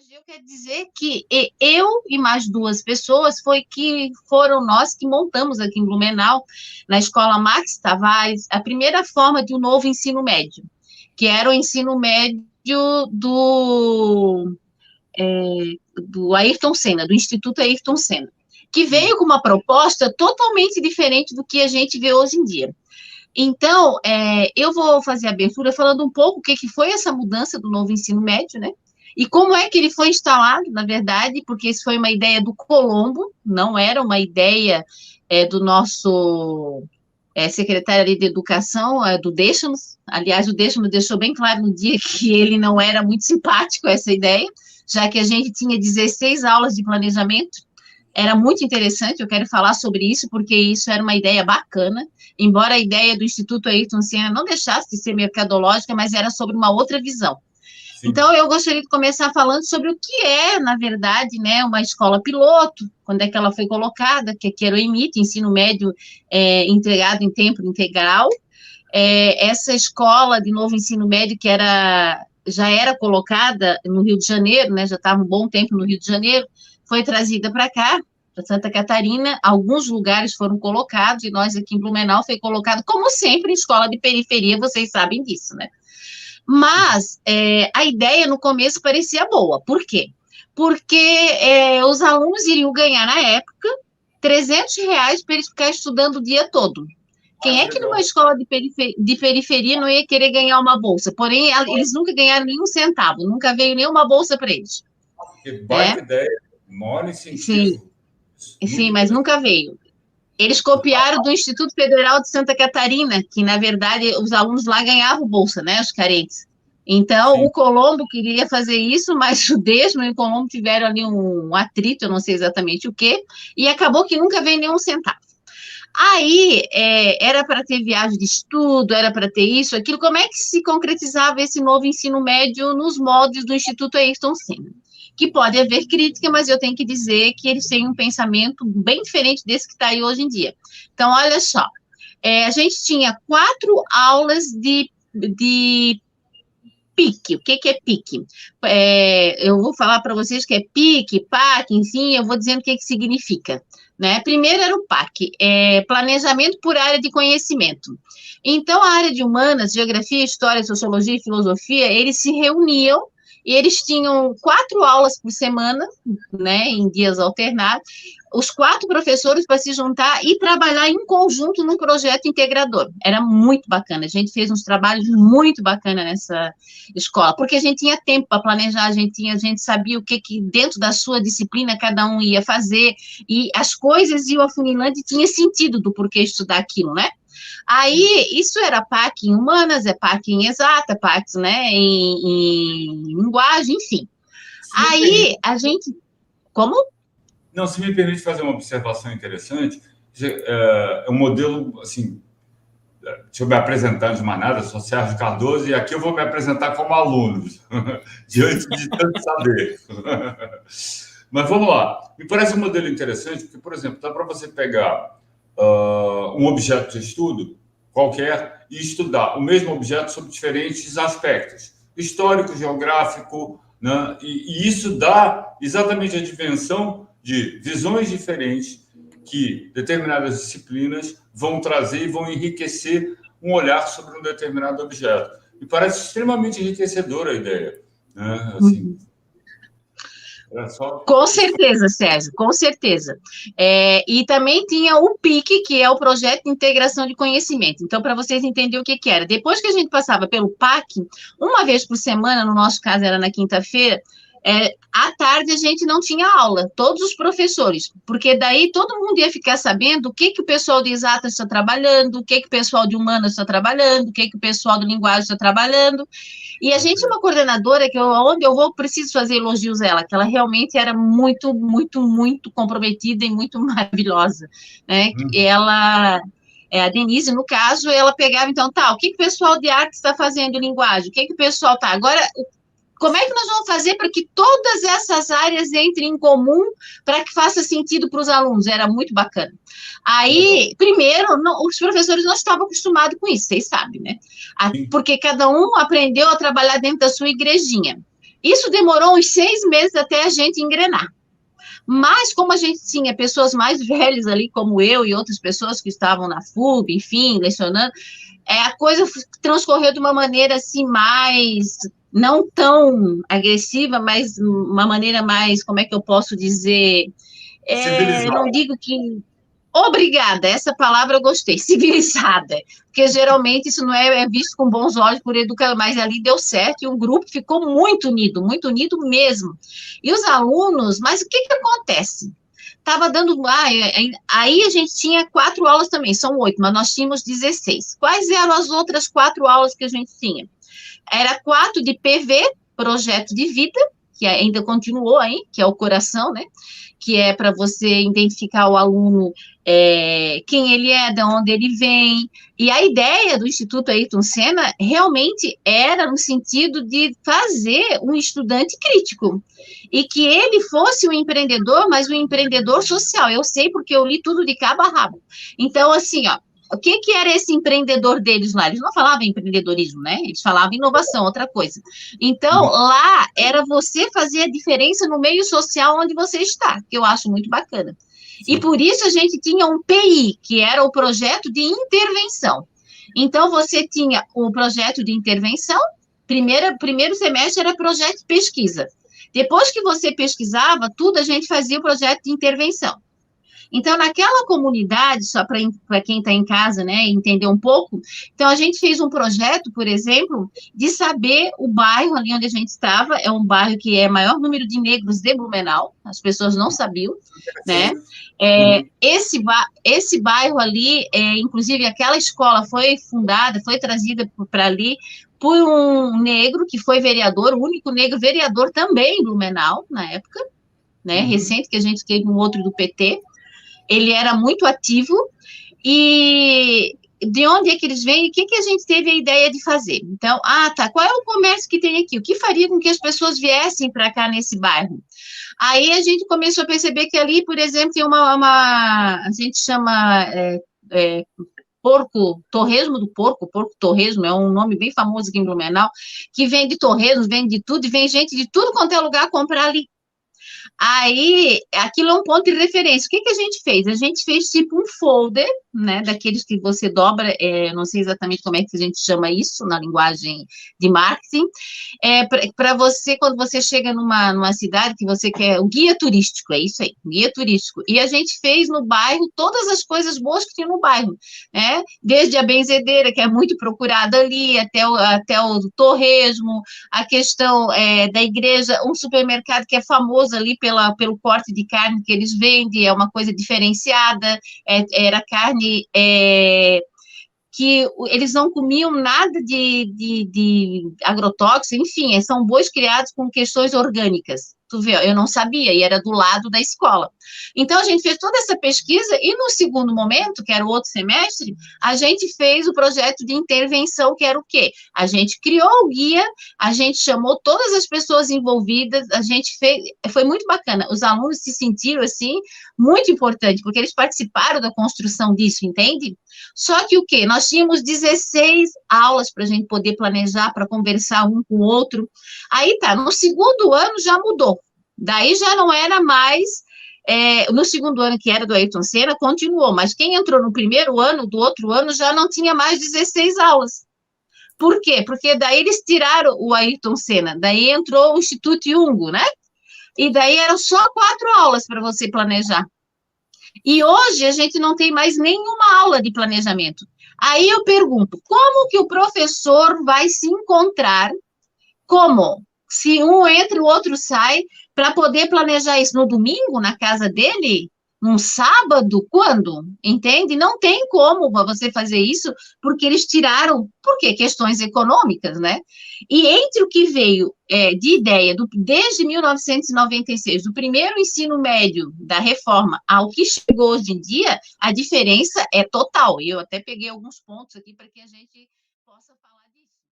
hoje eu quero dizer que eu e mais duas pessoas foram nós que montamos aqui em Blumenau, na Escola Max Tavares, a primeira forma de um novo ensino médio, que era o ensino médio do, do Ayrton Senna, do Instituto Ayrton Senna, que veio com uma proposta totalmente diferente do que a gente vê hoje em dia. Então, eu vou fazer a abertura falando um pouco o que foi essa mudança do novo ensino médio, né? E como é que ele foi instalado, na verdade, porque isso foi uma ideia do Colombo, não era uma ideia do nosso secretário de Educação, do Deixa-nos. Aliás, o Deixa-nos deixou bem claro no dia que ele não era muito simpático a essa ideia, já que a gente tinha 16 aulas de planejamento. Era muito interessante, eu quero falar sobre isso, porque isso era uma ideia bacana, embora a ideia do Instituto Ayrton Senna não deixasse de ser mercadológica, mas era sobre uma outra visão. Sim. Então, eu gostaria de começar falando sobre o que é, na verdade, né, uma escola piloto, quando é que ela foi colocada, que era o EMIT, Ensino Médio Integrado em Tempo Integral. Essa escola de novo ensino médio que já era colocada no Rio de Janeiro, né, já estava um bom tempo no Rio de Janeiro, foi trazida para cá, para Santa Catarina, alguns lugares foram colocados, e nós aqui em Blumenau foi colocado, como sempre, em escola de periferia, vocês sabem disso, né? Mas a ideia no começo parecia boa, por quê? Porque os alunos iriam ganhar, na época, R$300 para eles ficarem estudando o dia todo. Quem é que numa escola de periferia não ia querer ganhar uma bolsa? Porém, eles nunca ganharam nenhum centavo, nunca veio nenhuma bolsa para eles. Que baita ideia, maior incentivo. Sim, mas nunca veio. Eles copiaram do Instituto Federal de Santa Catarina, que, na verdade, os alunos lá ganhavam bolsa, né, os carentes. Então, o Colombo queria fazer isso, mas o Desmo e o Colombo tiveram ali um atrito, eu não sei exatamente o quê, e acabou que nunca veio nenhum centavo. Aí, era para ter viagem de estudo, era para ter isso, aquilo. Como é que se concretizava esse novo ensino médio nos moldes do Instituto Ayrton Senna? Que pode haver crítica, mas eu tenho que dizer que eles têm um pensamento bem diferente desse que está aí hoje em dia. Então, olha só, a gente tinha 4 aulas de PIC. O que é PIC? Eu vou falar para vocês que é PIC, PAC, enfim, eu vou dizendo o que significa. Né? Primeiro era o PAC, Planejamento por Área de Conhecimento. Então, a área de Humanas, Geografia, História, Sociologia e Filosofia, eles se reuniam e eles tinham 4 aulas por semana, né, em dias alternados, os 4 professores para se juntar e trabalhar em conjunto num projeto integrador. Era muito bacana, a gente fez uns trabalhos muito bacanas nessa escola, porque a gente tinha tempo para planejar, a gente sabia o que dentro da sua disciplina cada um ia fazer, e as coisas iam afunilando e tinha sentido do porquê estudar aquilo, né? Aí, isso era PAC em humanas, PAC em exata, PAC, né, em linguagem, enfim. Aí, a gente... Como? Não, se me permite fazer uma observação interessante, é um modelo, assim, deixa eu me apresentar de manada, sou Sérgio Cardoso, e aqui eu vou me apresentar como aluno, diante de tanto saber. Mas vamos lá. Me parece um modelo interessante, porque, por exemplo, dá para você pegar um objeto de estudo qualquer e estudar o mesmo objeto sob diferentes aspectos, histórico, geográfico, né? E isso dá exatamente a dimensão de visões diferentes que determinadas disciplinas vão trazer e vão enriquecer um olhar sobre um determinado objeto. Me parece extremamente enriquecedora a ideia, né? Assim, Com certeza, Sérgio, com certeza. E também tinha o PIC, que é o Projeto de Integração de Conhecimento. Então, para vocês entenderem o que era, depois que a gente passava pelo PAC, uma vez por semana, no nosso caso era na quinta-feira, à tarde a gente não tinha aula, todos os professores, porque daí todo mundo ia ficar sabendo o que o pessoal de exatas está trabalhando, o que o pessoal de humanas está trabalhando, o que o pessoal de linguagem está trabalhando. E a gente, uma coordenadora, onde eu vou, preciso fazer elogios a ela, que ela realmente era muito, muito, muito comprometida e muito maravilhosa, né? Ela... a Denise, no caso, ela pegava, então, o que o pessoal de arte está fazendo, linguagem, o que o pessoal está... Agora, como é que nós vamos fazer para que todas essas áreas entrem em comum para que faça sentido para os alunos? Era muito bacana. Aí, primeiro, os professores não estavam acostumados com isso, vocês sabem, né? Porque cada um aprendeu a trabalhar dentro da sua igrejinha. Isso demorou uns 6 meses até a gente engrenar. Mas, como a gente tinha pessoas mais velhas ali, como eu e outras pessoas que estavam na FUB, enfim, lecionando, a coisa transcorreu de uma maneira, assim, mais, não tão agressiva, mas uma maneira mais, como é que eu posso dizer, não Civilizado. digo que... Obrigada, essa palavra eu gostei, civilizada, porque geralmente isso não é visto com bons olhos por educador, mas ali deu certo e o grupo ficou muito unido mesmo. E os alunos, mas o que que acontece? Estava dando, aí a gente tinha 4 aulas também, são 8, mas nós tínhamos 16. Quais eram as outras 4 aulas que a gente tinha? Era 4 de PV, projeto de vida, que ainda continuou aí, que é o coração, né? Que é para você identificar o aluno, quem ele é, de onde ele vem. E a ideia do Instituto Ayrton Senna realmente era no sentido de fazer um estudante crítico. E que ele fosse um empreendedor, mas um empreendedor social. Eu sei porque eu li tudo de cabo a rabo. Então, assim, ó, o que que era esse empreendedor deles lá? Eles não falavam empreendedorismo, né? Eles falavam inovação, outra coisa. Então, lá era você fazer a diferença no meio social onde você está, que eu acho muito bacana. E por isso a gente tinha um PI, que era o projeto de intervenção. Então, você tinha o projeto de intervenção, primeiro semestre era projeto de pesquisa. Depois que você pesquisava, tudo a gente fazia o projeto de intervenção. Então, naquela comunidade, só para quem está em casa, né, entender um pouco, então a gente fez um projeto, por exemplo, de saber o bairro ali onde a gente estava, é um bairro que é maior número de negros de Blumenau, as pessoas não sabiam, né? Esse bairro ali, inclusive aquela escola foi fundada, foi trazida para ali por um negro que foi vereador, o único negro vereador também em Blumenau, na época, né? Recente, que a gente teve um outro do PT. Ele era muito ativo, e de onde é que eles vêm, e o que, que a gente teve a ideia de fazer? Então, tá, qual é o comércio que tem aqui? O que faria com que as pessoas viessem para cá nesse bairro? Aí a gente começou a perceber que ali, por exemplo, tem a gente chama torresmo do porco torresmo, é um nome bem famoso aqui em Blumenau, que vende torresmo, vende de tudo, e vem gente de tudo quanto é lugar comprar ali. Aí, aquilo é um ponto de referência. O que que a gente fez? A gente fez tipo um folder, né, daqueles que você dobra, não sei exatamente como é que a gente chama isso na linguagem de marketing, para você, quando você chega numa cidade que você quer, o guia turístico, é isso aí, guia turístico. E a gente fez no bairro todas as coisas boas que tinha no bairro, né, desde a benzedeira, que é muito procurada ali, até o torresmo, a questão da igreja, um supermercado que é famoso ali pelo corte de carne que eles vendem, é uma coisa diferenciada, era carne que eles não comiam nada de agrotóxico, enfim, são bois criados com questões orgânicas. Tu vê, eu não sabia, e era do lado da escola. Então, a gente fez toda essa pesquisa, e no segundo momento, que era o outro semestre, a gente fez o projeto de intervenção, que era o quê? A gente criou o guia, a gente chamou todas as pessoas envolvidas, a gente fez, foi muito bacana, os alunos se sentiram, assim, muito importante, porque eles participaram da construção disso, entende? Só que o quê? Nós tínhamos 16 aulas para a gente poder planejar, para conversar um com o outro. Aí tá, no segundo ano já mudou. Daí já não era mais, no segundo ano que era do Ayrton Senna, continuou, mas quem entrou no primeiro ano, do outro ano, já não tinha mais 16 aulas. Por quê? Porque daí eles tiraram o Ayrton Senna, daí entrou o Instituto Jung, né? E daí eram só 4 aulas para você planejar. E hoje a gente não tem mais nenhuma aula de planejamento. Aí eu pergunto, como que o professor vai se encontrar? Como? Se um entra, o outro sai, para poder planejar isso no domingo, na casa dele? Num sábado? Quando? Entende? Não tem como você fazer isso, porque eles tiraram, por quê? Questões econômicas, né? E entre o que veio de ideia, desde 1996, do primeiro ensino médio da reforma ao que chegou hoje em dia, a diferença é total. E eu até peguei alguns pontos aqui para que a gente possa falar.